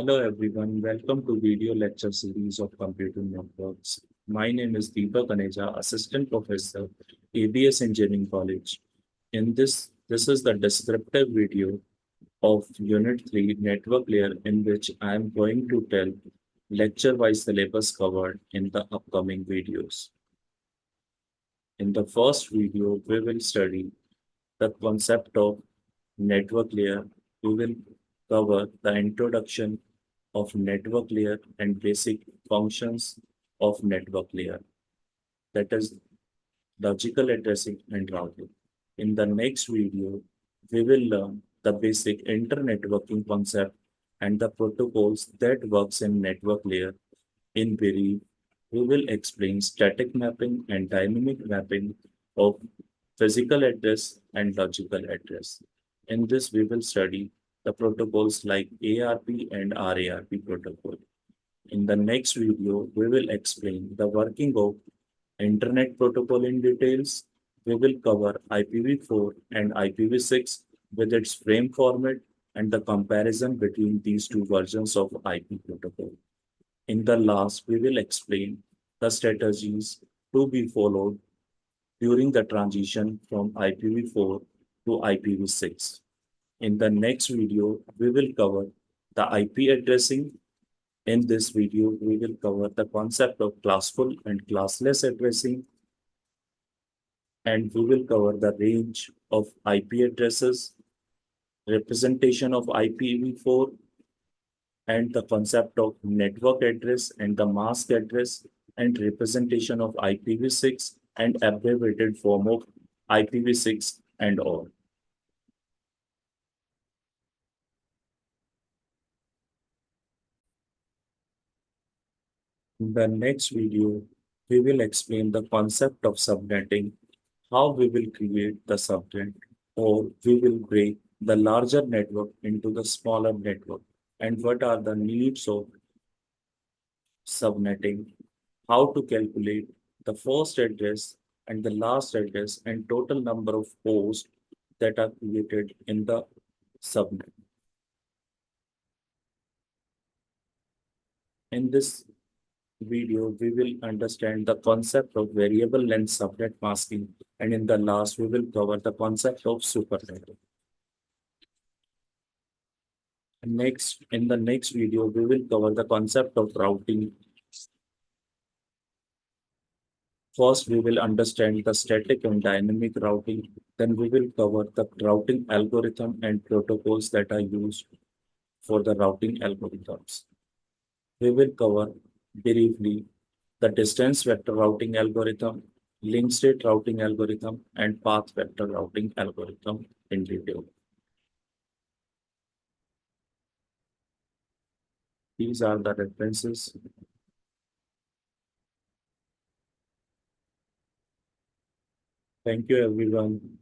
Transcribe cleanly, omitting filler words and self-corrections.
Hello everyone, welcome to video lecture series of computer networks. My name is Deepak Aneja, Assistant Professor, ABES Engineering College. This is the descriptive video of Unit 3 Network Layer in which I am going to tell lecture-wise syllabus covered in the upcoming videos. In the first video, we will study the concept of network layer. We will cover the introduction of network layer and basic functions of network layer, that is logical addressing and routing. In the next video, we will learn the basic internetworking concept and the protocols that works in network layer. In brief, we will explain static mapping and dynamic mapping of physical address and logical address. In this, we will study the protocols like ARP and RARP protocol. In the next video, we will explain the working of Internet Protocol in details. We will cover IPv4 and IPv6 with its frame format and the comparison between these two versions of IP protocol. In the last, we will explain the strategies to be followed during the transition from IPv4 to IPv6. In the next video, we will cover the IP addressing. In this video, we will cover the concept of classful and classless addressing, and we will cover the range of IP addresses, representation of IPv4, and the concept of network address and the mask address, and representation of IPv6 and abbreviated form of IPv6 and all. In the next video, we will explain the concept of subnetting, how we will create the subnet, or we will break the larger network into the smaller network, and what are the needs of subnetting, how to calculate the first address and the last address and total number of hosts that are created in the subnet. In this video, we will understand the concept of variable length subnet masking, and in the last, we will cover the concept of supernetting. Next, in the next video, we will cover the concept of routing. First, we will understand the static and dynamic routing. Then we will cover the routing algorithm and protocols that are used for the routing algorithms. We will cover briefly the distance vector routing algorithm, link state routing algorithm, and path vector routing algorithm in detail. These are the references. Thank you, everyone.